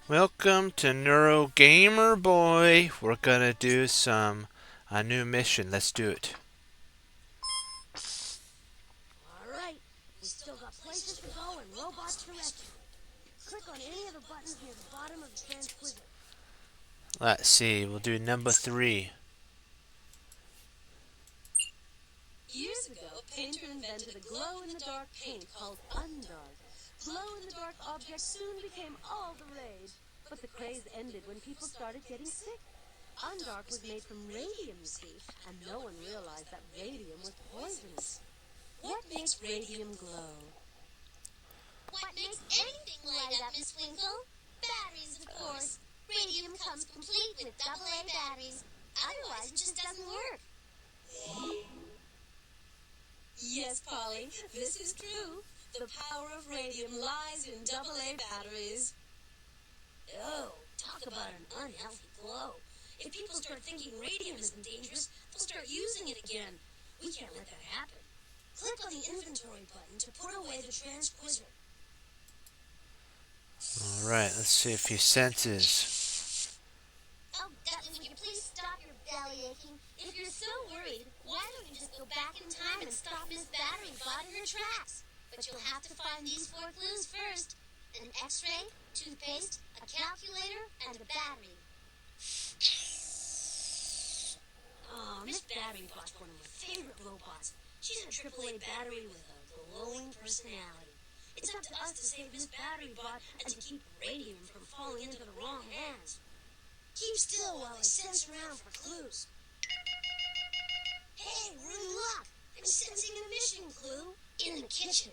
Welcome to Neuro Gamer Boy. We're gonna do a new mission. Let's do it. Alright, we still got places to go and robots to rescue. Click on any of the buttons near the bottom of the transquizer. Let's see. We'll do number 3. Years ago, a painter invented a glow-in-the-dark paint called Undark. Glow-in-the-dark objects soon became all the rage. But the craze ended when people started getting sick. Undark was made from radium, you see, and no one realized that radium was poisonous. What makes radium glow? What makes anything light up, Miss Winkle? Batteries, of course. Radium comes complete with AA batteries. Otherwise, it just doesn't work. Yes, Polly, this is true. The power of radium lies in AA batteries. Oh, talk about an unhealthy glow. If people start thinking radium isn't dangerous, they'll start using it again. We can't let that happen. Click on the inventory button to put away the transquizer. Alright, let's see if he senses. Oh, Dudley, would you please stop your belly aching? If you're so worried, why don't you just go back in time and stop Miss Battery Bot in her tracks? But you'll have to find these 4 clues first. An X-ray, toothpaste, a calculator, and a battery. Oh, Miss Battery Bot's one of my favorite robots. She's a AAA battery with a glowing personality. It's up to us to save Miss Battery Bot and to keep radium from falling into the wrong hands. Keep still while I sense around for clues. Hey, we're in luck. I'm sensing a mission clue in the kitchen.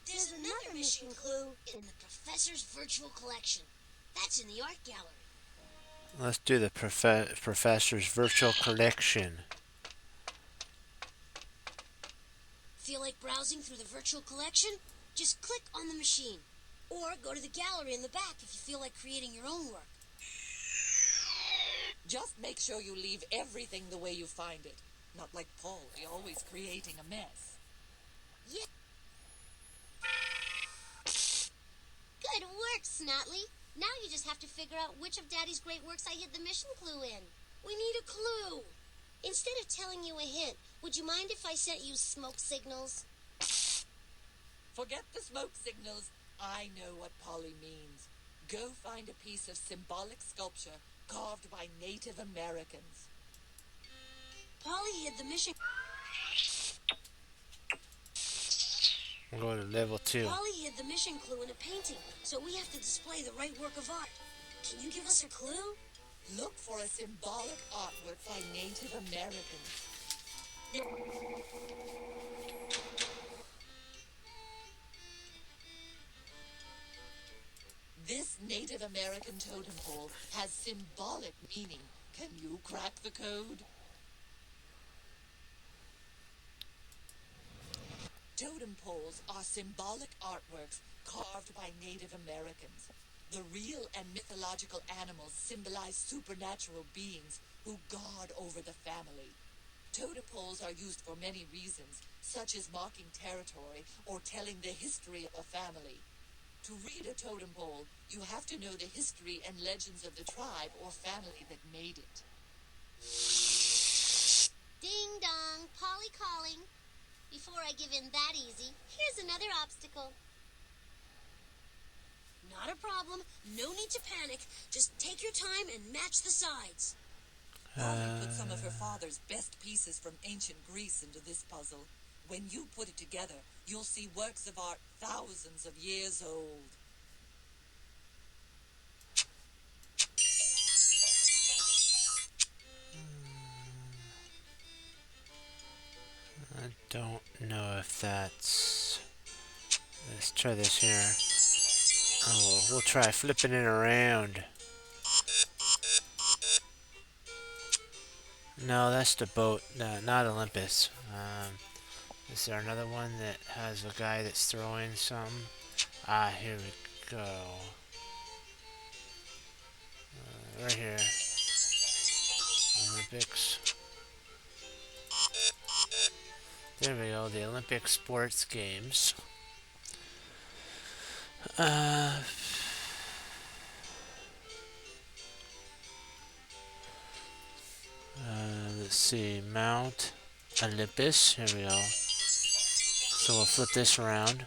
There's another mission clue in the professor's virtual collection. That's in the art gallery. Let's do the professor's virtual collection. Feel like browsing through the virtual collection? Just click on the machine. Or go to the gallery in the back if you feel like creating your own work. Just make sure you leave everything the way you find it. Not like Paul, always creating a mess. Yeah. Good work, Snotley. Now you just have to figure out which of Daddy's great works I hid the mission clue in. We need a clue. Instead of telling you a hint, would you mind if I sent you smoke signals? Forget the smoke signals. I know what Polly means. Go find a piece of symbolic sculpture carved by Native Americans. Polly hid the mission. We'll go to level 2. Polly hid the mission clue in a painting, so we have to display the right work of art. Can you give us a clue? Look for a symbolic artwork by Native Americans. This Native American totem pole has symbolic meaning. Can you crack the code? Totem poles are symbolic artworks carved by Native Americans. The real and mythological animals symbolize supernatural beings who guard over the family. Totem poles are used for many reasons, such as marking territory or telling the history of a family. To read a totem pole, you have to know the history and legends of the tribe or family that made it. Ding dong, Polly calling. Before I give in that easy, here's another obstacle. Not a problem. No need to panic. Just take your time and match the sides. Polly put some of her father's best pieces from ancient Greece into this puzzle. When you put it together, you'll see works of art thousands of years old. I don't know if that's... Let's try this here. Oh, we'll try flipping it around. No, that's the boat. No, not Olympus. Is there another one that has a guy that's throwing some? Ah, here we go. Right here. Olympics. There we go, the Olympic sports games. see, Mount Olympus. Here we go. So we'll flip this around.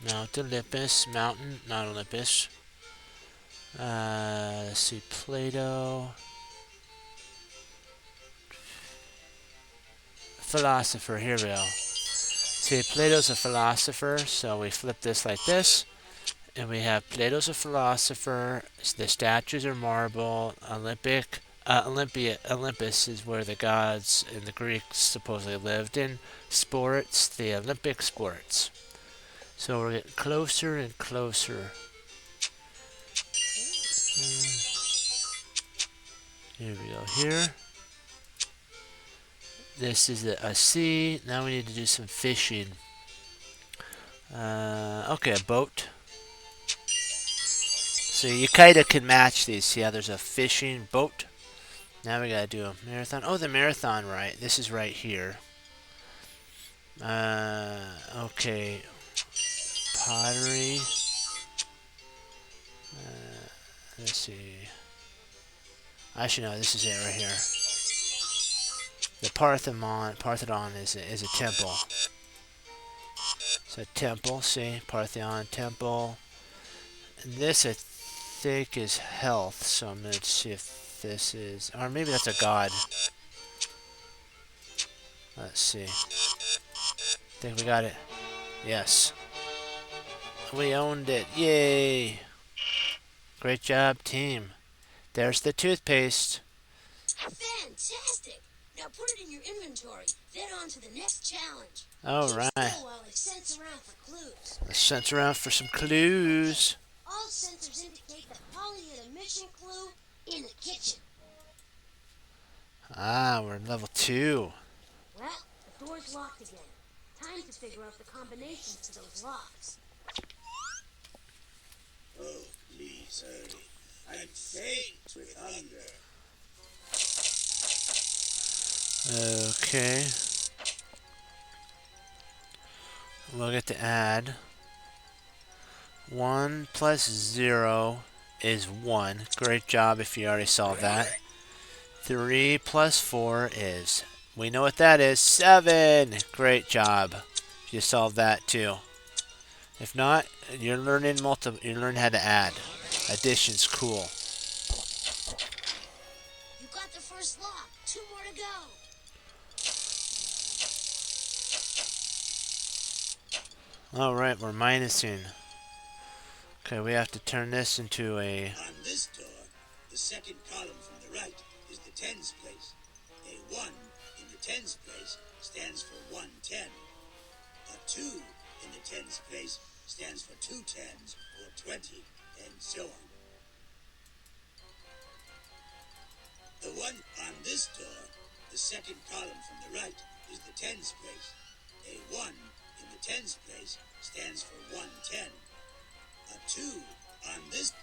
Mount Olympus, mountain, not Olympus. Let's see, Plato. Philosopher, here we go. See, Plato's a philosopher, so we flip this like this. And we have Plato's a philosopher. The statues are marble. Olympus is where the gods and the Greeks supposedly lived in. Sports, the Olympic sports. So we're getting closer and closer. Here we go. Here. This is a sea. Now we need to do some fishing. Okay, a boat. So you kind of can match these. See how there's a fishing boat? Now we gotta do a marathon. Oh, the marathon, right. This is right here. Okay. Pottery. Let's see. Actually, no, this is it right here. The Parthenon is a temple. It's a temple, see? Parthenon temple. And this, I think, is health, so I'm going to see if this is... Or maybe that's a god. Let's see. I think we got it. Yes. We owned it. Yay! Great job, team. There's the toothpaste. Fantastic! Now put it in your inventory. Then on to the next challenge. All Keep right. still while I sense around for clues. Let's sense around for some clues. All sensors indicate that Polly hid a mission clue in the kitchen. Ah, we're in level 2. Well, the door's locked again. Time to figure out the combinations to those locks. Oh, please hurry. I'm faint with hunger. Okay. We'll get to add. 1 plus 0 is 1. Great job if you already solved that. 3 plus 4 is... We know what that is. 7! Great job. You solved that too. If not, you're learning you learn how to add. Addition's cool. You got the first lock. 2 more to go. Alright, we're minusing. Okay, we have to turn this into a... On this door, the second column from the right is the tens place. A 1 in the tens place stands for 110. A 2 in the tens place stands for 2 tens or 20, and so on. The one on this door, the second column from the right, is the tens place. A 1 in the tens place stands for 110. A 2 on this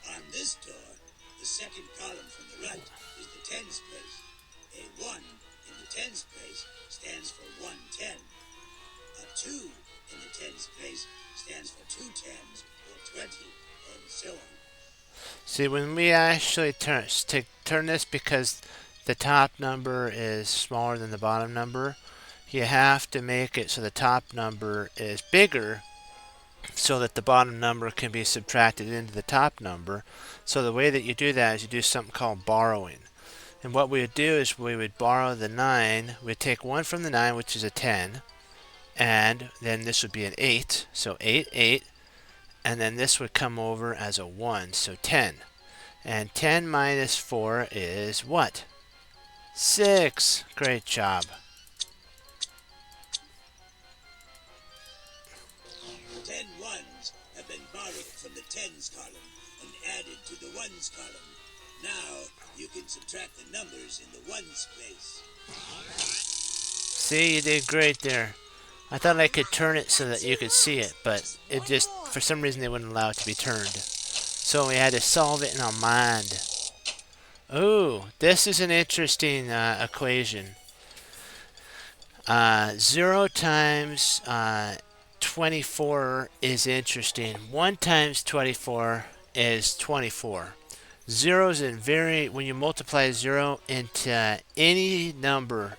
door, the second column from the right, is the tens place. A 1 in the tens place stands for 110. A 2 in the tens place stands for 2 tens or 20, and so on. See, when we actually turn this, because the top number is smaller than the bottom number, you have to make it so the top number is bigger so that the bottom number can be subtracted into the top number. So the way that you do that is you do something called borrowing. And what we would do is we would borrow the 9, we'd take 1 from the 9, which is a 10, and then this would be an 8, so 8, 8, and then this would come over as a 1, so 10. And 10 minus 4 is what? 6. Great job. 10 ones have been borrowed from the tens column and added to the ones column. Now you can subtract the numbers in the ones place. See, you did great there. I thought I could turn it so that you could see it, but it just, for some reason, they wouldn't allow it to be turned. So we had to solve it in our mind. Ooh, this is an interesting equation. 0 times 24 is interesting. 1 times 24 is 24. Zeros in when you multiply 0 into any number,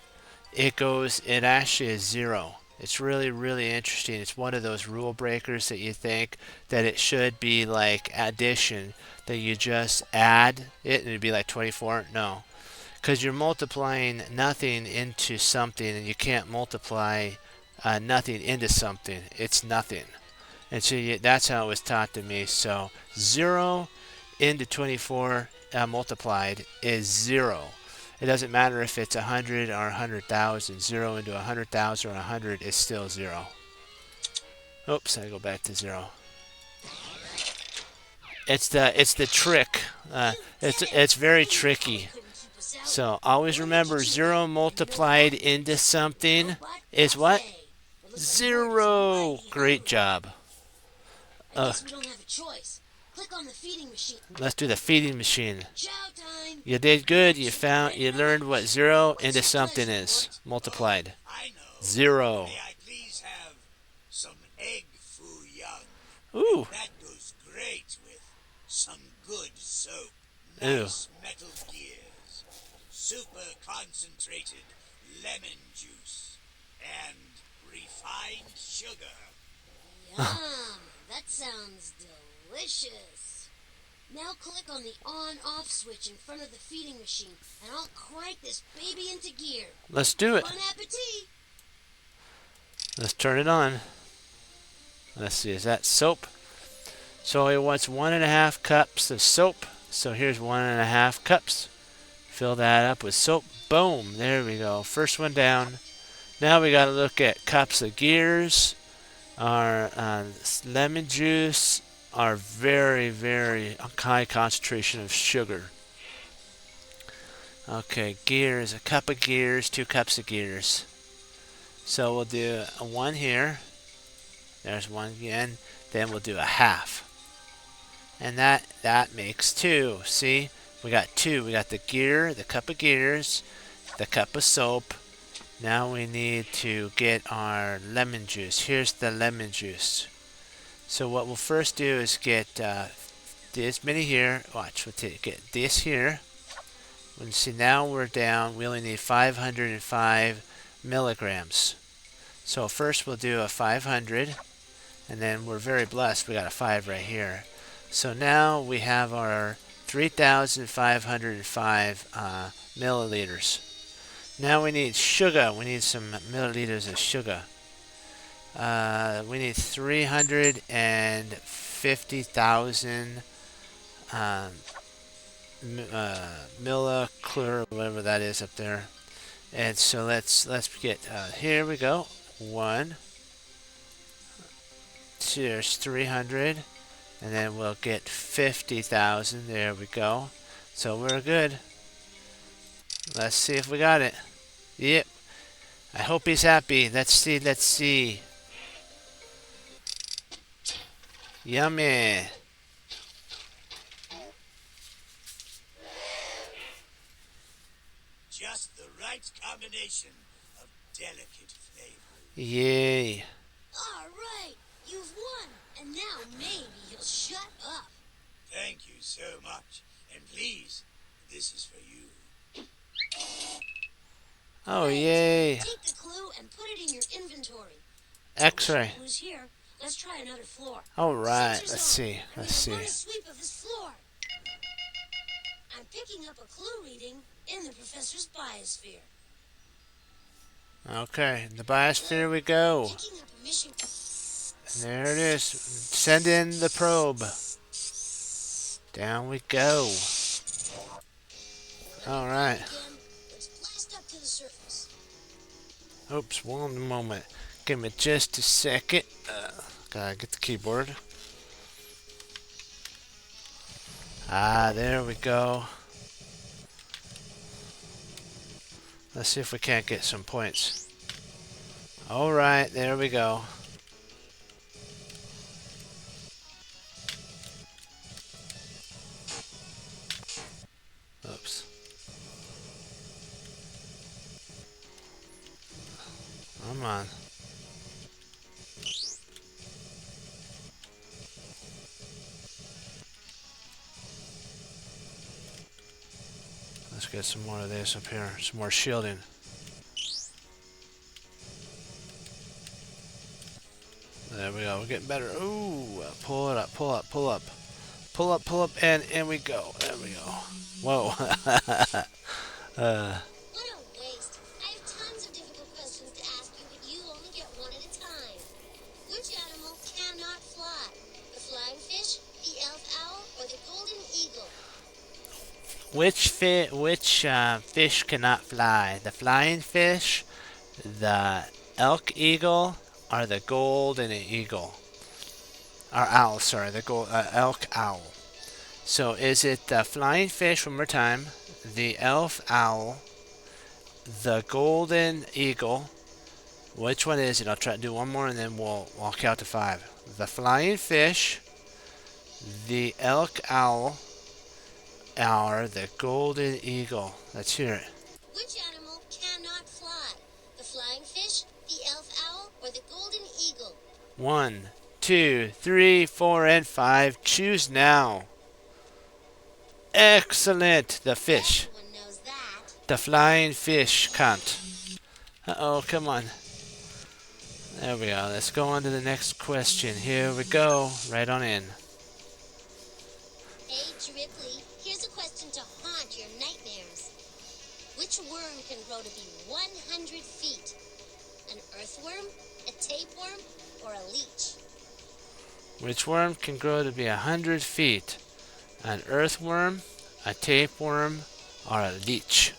it actually is 0. It's really, really interesting. It's one of those rule breakers that you think that it should be like addition, that you just add it and it'd be like 24. No, because you're multiplying nothing into something, and you can't multiply nothing into something. It's nothing. And so that's how it was taught to me. So 0 into 24 multiplied is 0. It doesn't matter if it's 100 or 100,000. 0 into 100,000 or 100 is still 0. Oops, I go back to 0. It's the trick. It's very tricky. So always remember, 0 multiplied into something is what? 0. Great job. I guess we don't have a choice. Click on the feeding machine. Let's do the feeding machine. Chow time. You did good. You learned what 0 into something is multiplied. I know. 0. May I please have some egg foo young? Ooh. That goes great with some good soap. Ew. Nice metal gears. Super concentrated lemon juice. And refined sugar. Yum. That sounds delicious. Now click on the on-off switch in front of the feeding machine, and I'll crank this baby into gear. Let's do it. Bon appetit! Let's turn it on. Let's see, is that soap? So it wants 1.5 cups of soap. So here's 1.5 cups. Fill that up with soap. Boom, there we go. First one down. Now we got to look at cups of gears. Our lemon juice, our very, very high concentration of sugar. Okay, gears, a cup of gears, 2 cups of gears. So we'll do a 1 here. There's 1 again. Then we'll do a half. And that makes 2. See? We got 2. We got the gear, the cup of gears, the cup of soap. Now we need to get our lemon juice. Here's the lemon juice. So what we'll first do is get this many here. Watch, we'll get this here. And see, now we're down. We only need 505 milligrams. So first we'll do a 500. And then we're very blessed. We got a 5 right here. So now we have our 3,505 milliliters. Now we need sugar. We need some milliliters of sugar. We need 350,000 millichlor, whatever that is up there. And so let's get here we go. 1. There's 300, and then we'll get 50,000. There we go. So we're good. Let's see if we got it. Yep. I hope he's happy. Let's see. Let's see. Yummy. Just the right combination of delicate flavor. Yay. All right, you've won, and now maybe he'll shut up. Thank you so much. And please, this is for you. Oh, yay. Take the clue and put it in your inventory. X-ray. Clues here. Let's try another floor. All right. Sensor Let's zone. see. I Let's need a see. bonus sweep of this floor. I'm picking up a clue reading in the professor's biosphere. Okay. In the biosphere we go. Picking up a mission. And there it is. Send in the probe. Down we go. All right. Again, let's blast up to the surface. Oops, one moment. Give me just a second. Gotta get the keyboard. Ah, there we go. Let's see if we can't get some points. Alright, there we go. Oops. Come on. Let's get some more of this up here. Some more shielding. There we go. We're getting better. Ooh, pull it up, pull up, pull up. Pull up, and in we go. There we go. Whoa. What a waste. I have tons of difficult questions to ask you, but you only get one at a time. Which animal cannot fly? The flying fish, the elf owl, or the golden eagle? Which fish cannot fly? The flying fish, the elk eagle, or the golden eagle? Or owl, sorry, the elk owl. So is it the flying fish, one more time, the elf owl, the golden eagle? Which one is it? I'll try to do one more and then I'll count to 5. The flying fish, the elk owl, or the golden eagle. Let's hear it. Which animal cannot fly? The flying fish, the elf owl, or the golden eagle? 1, 2, 3, 4, and 5. Choose now. Excellent. The fish. Everyone knows that. The flying fish can't. Uh-oh, come on. There we go. Let's go on to the next question. Here we go. Right on in. Hey, Dripply, here's a question to haunt your nightmares. Which worm can grow to be 100 feet? An earthworm, a tapeworm, or a leech? Which worm can grow to be 100 feet? An earthworm, a tapeworm, or a leech?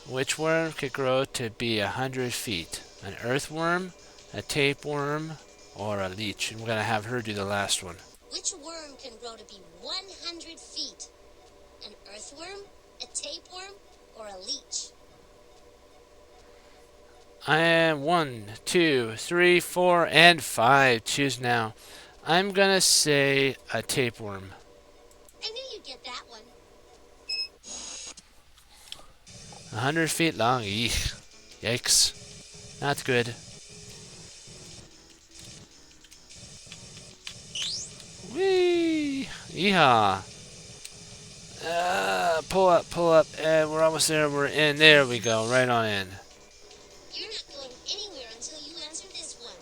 Which worm could grow to be 100 feet? An earthworm, a tapeworm, or a leech? And we're going to have her do the last one. Which worm can grow to be 100 feet? An earthworm, a tapeworm, or a leech? I am 1, 2, 3, 4, and 5. Choose now. I'm going to say a tapeworm. I knew you'd get that one. 100 feet long. Eek. Yikes. Not good. Whee! Yeehaw! Pull up, and we're almost there. We're in. There we go. Right on in. You're not going anywhere until you answer this one.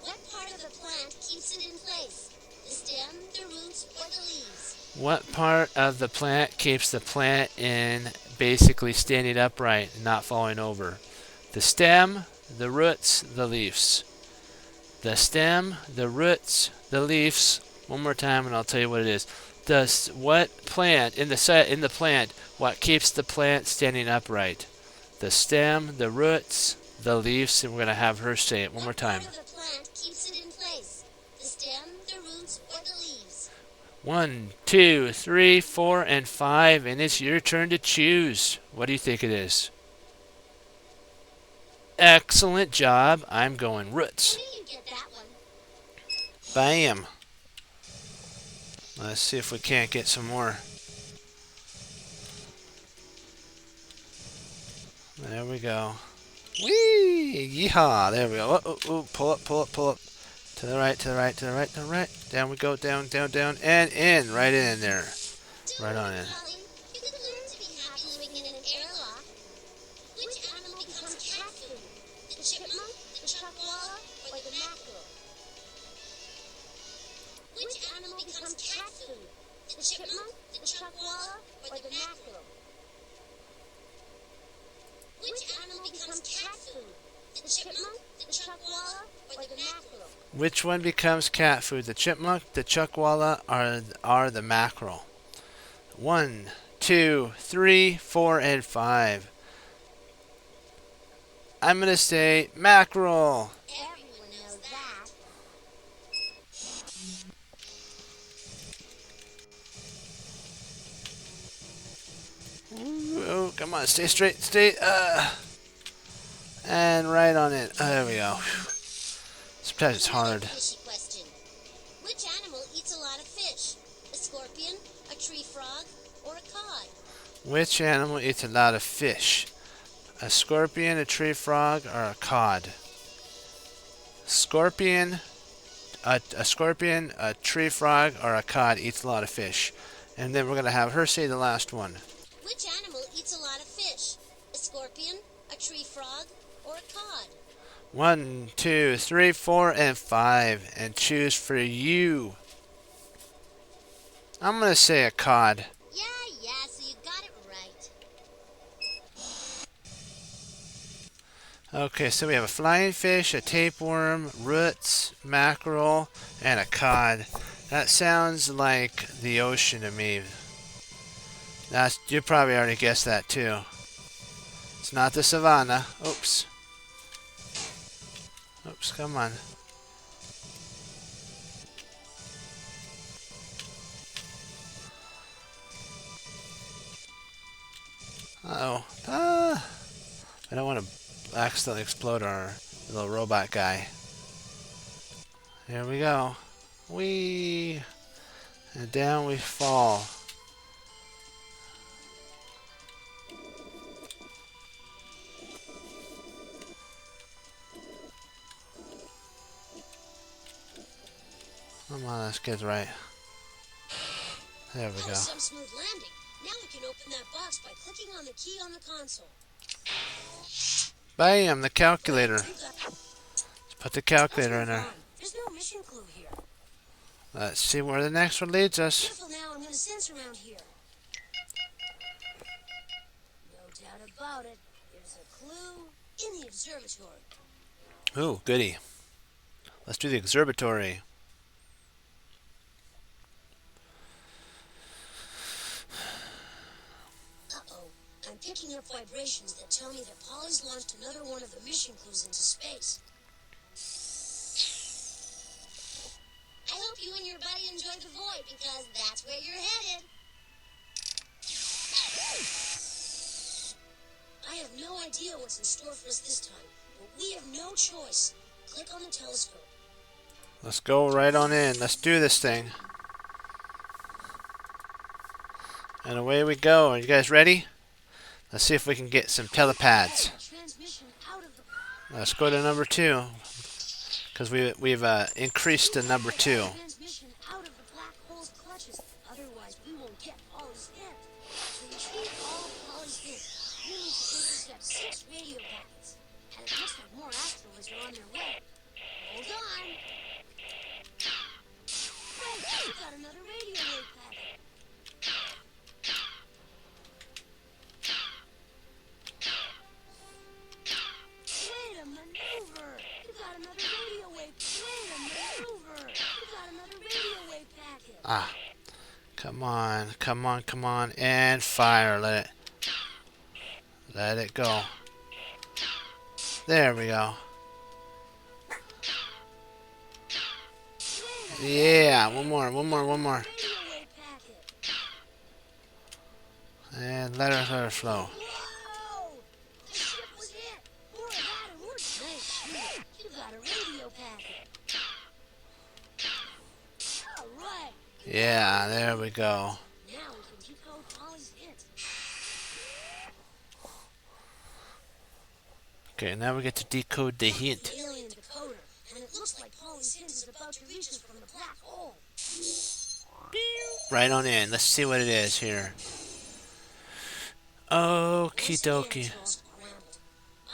What part of the plant keeps it in place? The stem, the roots, or the leaves? What part of the plant keeps the plant in basically standing upright and not falling over? The stem, the roots, the leaves. The stem, the roots, the leaves. One more time and I'll tell you what it is. What plant in the plant, what keeps the plant standing upright? The stem, the roots, the leaves, and we're going to have her say it one more time. What part of the plant keeps it in place? The stem, the roots, or the leaves? 1, 2, 3, 4, and 5, and it's your turn to choose. What do you think it is? Excellent job. I'm going roots. I knew you'd get that one. Bam. Let's see if we can't get some more. There we go. Whee! Yeehaw! There we go. Pull up. To the right, to the right, to the right, to the right. Down we go, down, and in. Right in there. Right on in. Polly, you could learn to be happy living in an airlock. Which animal becomes cat food? The chipmunk, the chuckwalla, or the mackerel? Which animal becomes cat food? The chipmunk, the chuckwalla, or the mackerel? Which animal becomes cat food? The chipmunk, the chuckwalla, or the mackerel? Which one becomes cat food? The chipmunk, the chuckwalla, or the mackerel? 1, 2, 3, 4, and 5. I'm going to say mackerel. Everyone knows that. Ooh, oh, come on, stay straight, and right on it. There we go. Sometimes it's hard. Fishy question. Which animal eats a lot of fish? A scorpion, a tree frog, or a cod? Which animal eats a lot of fish? A scorpion, a tree frog, or a cod? Scorpion, a scorpion, a tree frog, or a cod eats a lot of fish. And then we're going to have her say the last one. Which tree frog or a cod? 1, 2, 3, 4, and 5. And choose for you. I'm going to say a cod. Yeah, so you got it right. Okay, so we have a flying fish, a tapeworm, roots, mackerel, and a cod. That sounds like the ocean to me. You probably already guessed that too. It's not the savannah. Oops. Oops, come on. Uh-oh. Ah! I don't want to accidentally explode our little robot guy. Here we go. Whee! And down we fall. Come on, let's get it right. There we That go. was some smooth landing. Now we can open that box by clicking on the key on the console. Bam! The calculator. You got- Let's put the calculator in there. There's no mission clue here. Let's see where the next one leads us. Careful now, I'm gonna sense around here. No doubt about it. There's a clue in the observatory. Ooh, goody. Let's do the observatory. Uh-oh. I'm picking up vibrations that tell me that Polly's launched another one of the mission clues into space. I hope you and your buddy enjoyed the void, because that's where you're headed. I have no idea what's in store for us this time, but we have no choice. Click on the telescope. Let's go right on in. Let's do this thing. And away we go. Are you guys ready? Let's see if we can get some telepads. Transmission out of the Let's go to number 2. Because we've increased to number 2. transmission out of the black hole's clutches. Otherwise, we won't get Polly's hint. To retrieve all of Polly's hints, we need to intercept 6 radio packets. And it looks like more asteroids are on their way. Hold on. Right, we got another radio wave packet. Wait a maneuver. You got another radio wave. Wait a maneuver. You got another radio wave packet. Ah. Come on. Come on. Come on. And fire. Let it go. There we go. Yeah. One more. Radio wave packet. And let her flow. Whoa! The ship was hit. More of that and we're nice shoot. You got a radio packet. All right. Yeah. There we go. Now we can decode Polly's hint. Okay. Now we get to decode the hint. Alien decoder, and it looks like Polly's hint is about to reach us from the black hole. Right on in. Let's see what it is here. Okie This dokie. hand's all scrambled.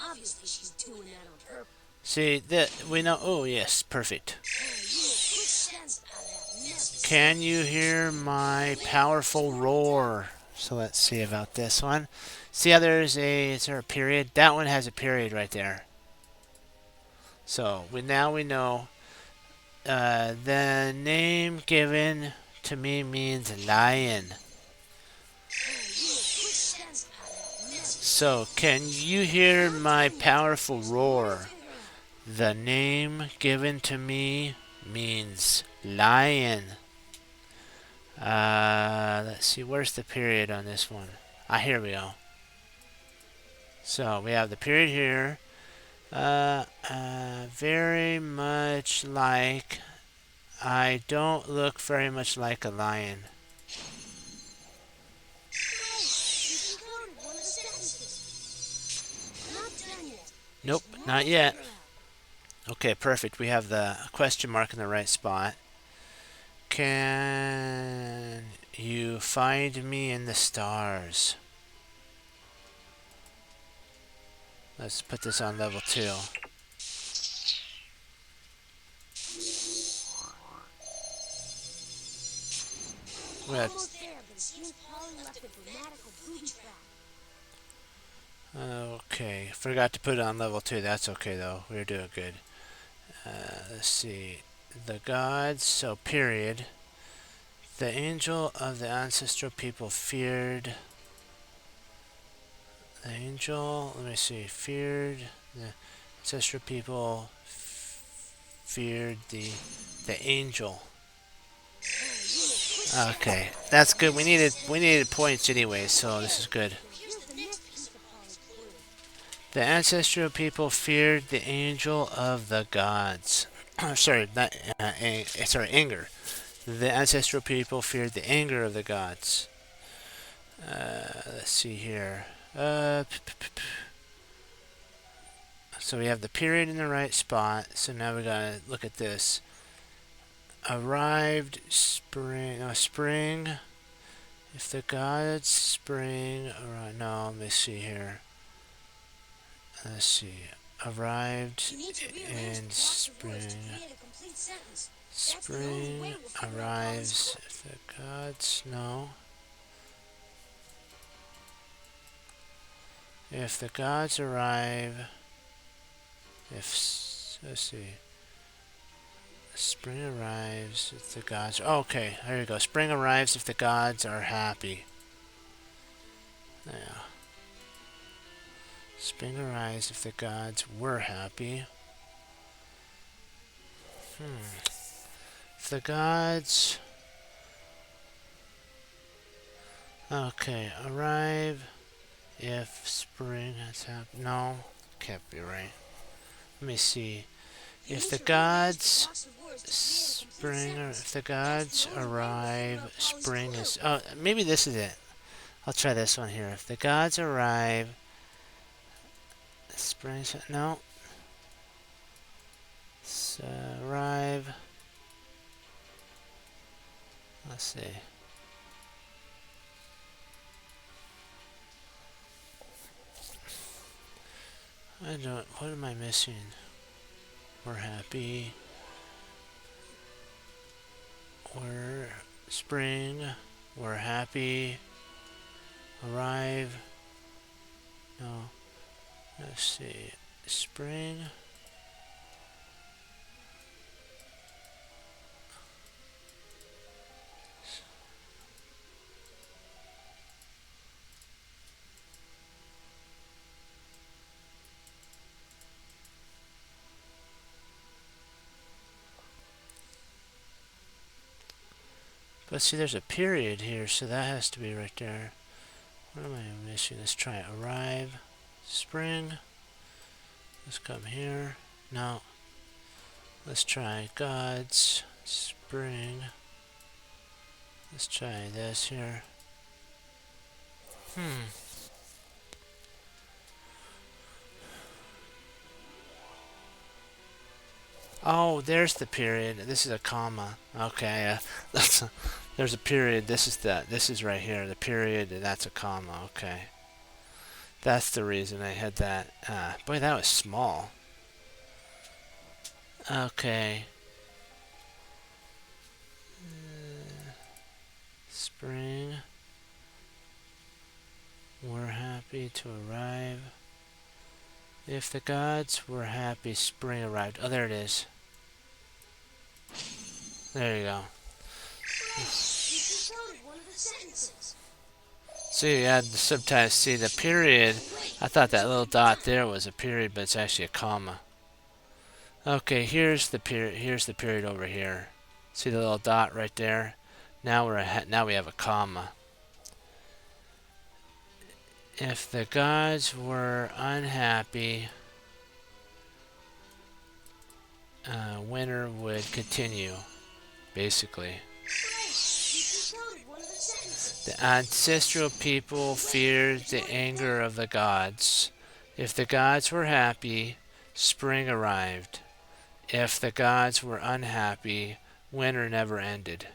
Obviously, she's doing that on purpose. See that we know. Oh yes, perfect. You a quick sense out of that mess. Can you hear my powerful roar? So let's see about this one. See how is there a period? That one has a period right there. So now we know the name given to me means lion. So can you hear my powerful roar? The name given to me means lion. Let's see, where's the period on this one? Here we go. So we have the period here. Very much like. I don't look very much like a lion. Nope, not yet. Okay, perfect. We have the question mark in the right spot. Can you find me in the stars? Let's put this on level 2. Almost there, but it seems Polly left a grammatical booby trap. Okay, forgot to put it on level 2. That's okay though. We're doing good. Let's see. The gods, so period. The angel of the ancestral people feared. The angel, let me see, feared. The ancestral people feared the angel. Okay, that's good. We needed points anyway, so this is good. Here's the next piece of Clue. The ancestral people feared the angel of the gods. Sorry, not sorry, anger. The ancestral people feared the anger of the gods. Let's see here. So we have the period in the right spot. So now we gotta look at this. Arrived spring. No, spring. If the gods spring. Alright, no, let me see here. Let's see. Arrived You need to rearrange in the blocks of words to spring. create a complete sentence. Spring arrives. If the gods. No. If the gods arrive. Let's see. Spring arrives if the gods. Oh, okay, there you go. Spring arrives if the gods are happy. Yeah. Spring arrives if the gods were happy. If the gods. Okay, arrive if spring has happened. No, can't be right. Let me see. If the gods spring, or if the gods arrive, spring is. Oh, maybe this is it. I'll try this one here. If the gods arrive, spring is. No. Arrive. Let's see. I don't. What am I missing? We're happy. We're spring. We're happy. Arrive. No. Let's see. Spring. But see, there's a period here, so that has to be right there. What am I missing? Let's try it. Arrive. Spring. Let's come here. No. Let's try gods. Spring. Let's try this here. Oh, there's the period. This is a comma. Okay, there's a period. This is right here. The period, and that's a comma. Okay. That's the reason I had that. Boy, that was small. Okay. Spring. We're happy to arrive. If the gods were happy, spring arrived. Oh, there it is. There you go. See, you had the subtitles. See, the period. I thought that little dot there was a period, but it's actually a comma. Okay, here's the period. Here's the period over here. See the little dot right there? Now now we have a comma. If the gods were unhappy, winter would continue, basically. The ancestral people feared the anger of the gods. If the gods were happy, spring arrived. If the gods were unhappy, winter never ended.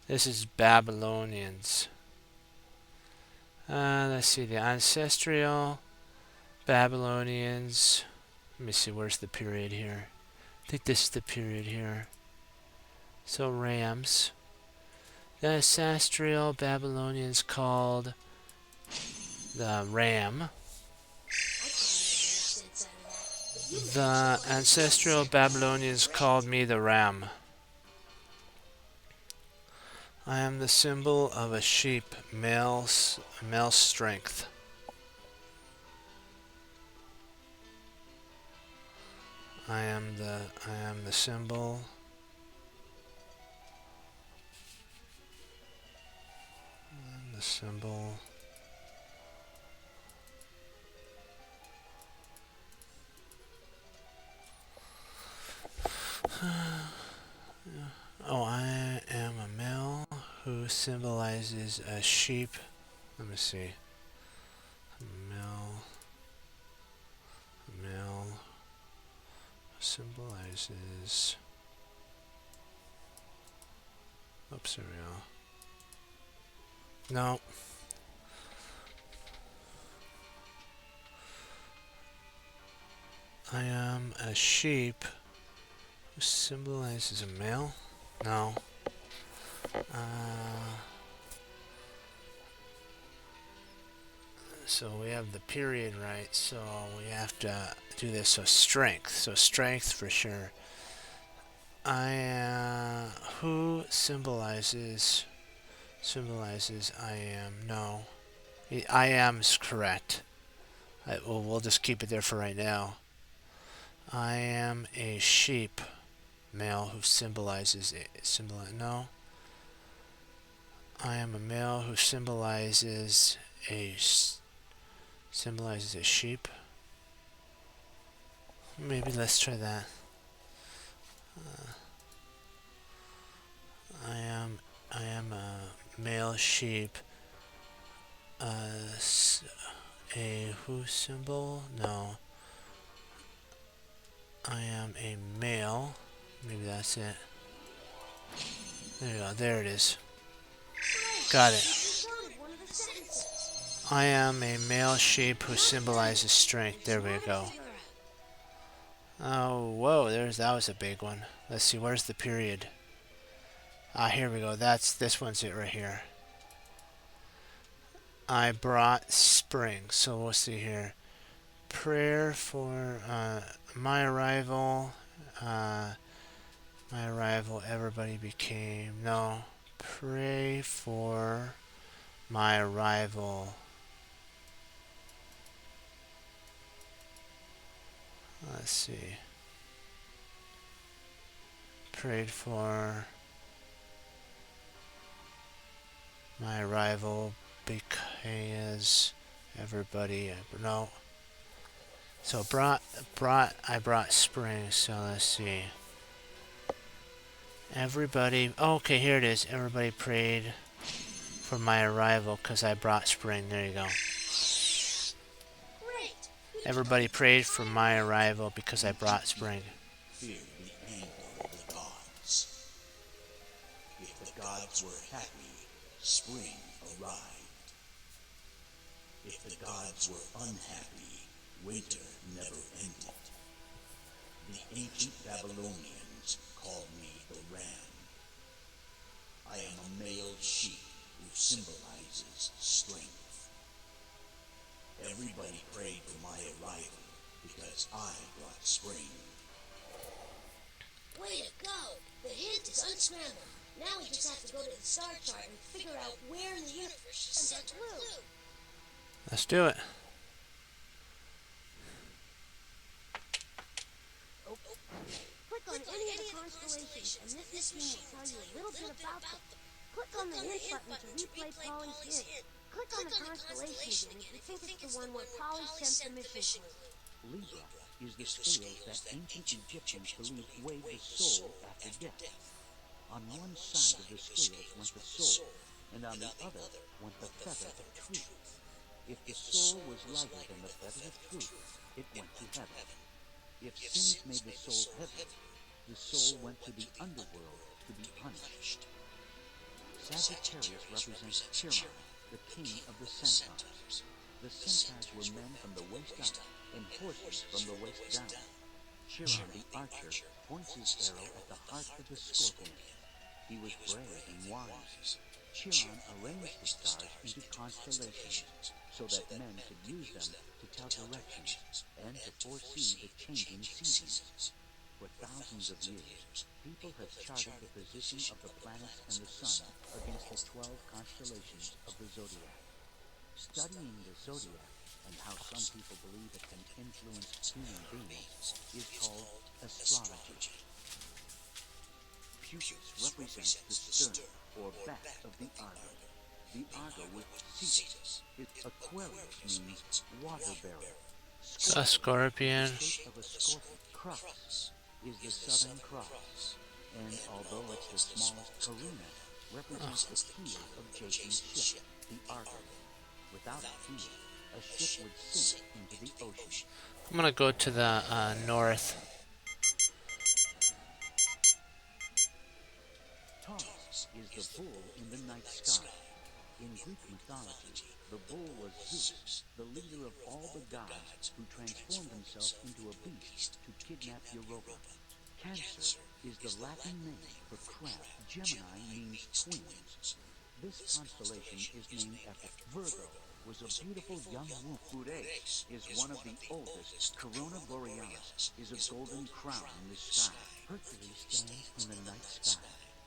This is Babylonians. Let's see, the ancestral Babylonians. Let me see, where's the period here? I think this is the period here. So rams. The ancestral Babylonians called the ram. The ancestral Babylonians called me the ram. I am the symbol of a sheep, male strength. I am the symbol. The symbol. Oh, I am a male who symbolizes a sheep. Let me see. Male symbolizes. Oops, there we go. No. I am a sheep who symbolizes a male. No. So we have the period right, so we have to do this. So strength for sure. Who symbolizes I am. No, I am is correct. We'll just keep it there for right now. I am a sheep, male who symbolizes it. No. I am a male who symbolizes a sheep. Maybe let's try that. I am a male sheep. A who symbol? No. I am a male. Maybe that's it. There you go. There it is. Got it. I am a male sheep who symbolizes strength. There we go. Oh, whoa, that was a big one. Let's see, where's the period? Here we go. This one's it right here. I brought spring. So we'll see here. Prayer for my arrival. Everybody became. No. Pray for my arrival. Let's see. Prayed for my arrival because everybody. No. So I brought spring. So let's see. Everybody. Oh, okay, here it is. Everybody prayed for my arrival because I brought spring. There you go. Everybody prayed for my arrival because I brought spring. Fear the anger of the gods. If the gods were happy, spring arrived. If the gods were unhappy, winter never ended. The ancient Babylonians called me the ram. I am a male sheep who symbolizes strength. Everybody prayed for my arrival because I brought spring. Way to go! The hint is unscrambled. Now we just have to go to the star chart and figure out where in the universe is sent our clue. Let's do it. Click on any of the constellations, and this machine will tell you a little bit about them. Click on the hint button to replay Polly's hint. Click on the constellation again if you think it's the one where Polly sent the mission clue. Libra is the scales that ancient Egyptians believed weighed the soul after death. On one side of the scales went the soul, and on the other went the feather of truth. If the soul was lighter than the feather of truth, it went to heaven. If sins made the soul heavier, the soul went to the underworld to be punished. Sagittarius represents Chiron, the king of the centaurs. The centaurs were men from the waist up, and horses from the waist down. Chiron the archer points his arrow at the heart of the scorpion. He was brave and wise. Chiron arranged the stars into constellations so that men could use them to tell directions and to foresee the changing seasons. For thousands of years, people have charted the position of the planets and the sun against the 12 constellations of the zodiac. Studying the zodiac and how some people believe it can influence human beings is called astrology. Putus represents the stern or back of the Argo. The Argo with Cetus. Aquarius means water bearer. A scorpion. The shape of a scorpion. Crux is the Southern Cross, and although it's the smallest, Carina represents the keel of Jason's ship, the Argo. Without a keel, a ship would sink into the ocean. I'm gonna go to the north. Taurus is the bull in the night sky. In Greek mythology, the bull was Zeus, the leader of all the gods who transformed himself into a beast to kidnap Europa. Cancer is the Latin name for crab. Gemini means twins. This constellation is named after Virgo, was a beautiful young woman. Boreas is one of the oldest. Corona Borealis is a golden crown in the sky. Hercules stands in the night sky,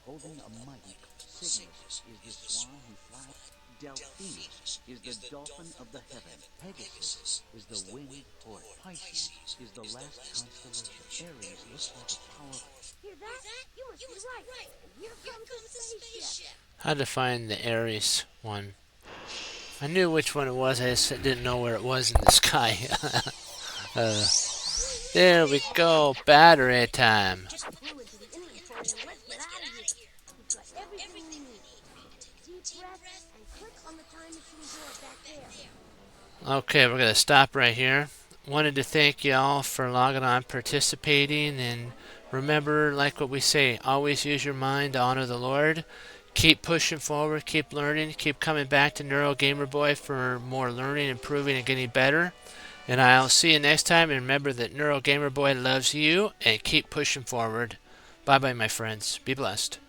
holding a mighty. Cygnus is the swan who flies. Delphinus is the dolphin of the heaven. Pegasus is the winged horse. Pisces is the last constellation. Aries looks like a powerful. Hear that? You must be right. Here comes the spaceship. How to find the Aries one. I knew which one it was, I just didn't know where it was in the sky. There we go, battery time. Get the glue into the inventory and let's get out of here. We've got everything we need. Deep breath and click on the time machine door back there. Okay, we're going to stop right here. Wanted to thank you all for logging on, participating, and remember, like what we say, always use your mind to honor the Lord. Keep pushing forward, keep learning, keep coming back to Neuro Gamer Boy for more learning, improving, and getting better. And I'll see you next time. And remember that Neuro Gamer Boy loves you, and keep pushing forward. Bye bye, my friends. Be blessed.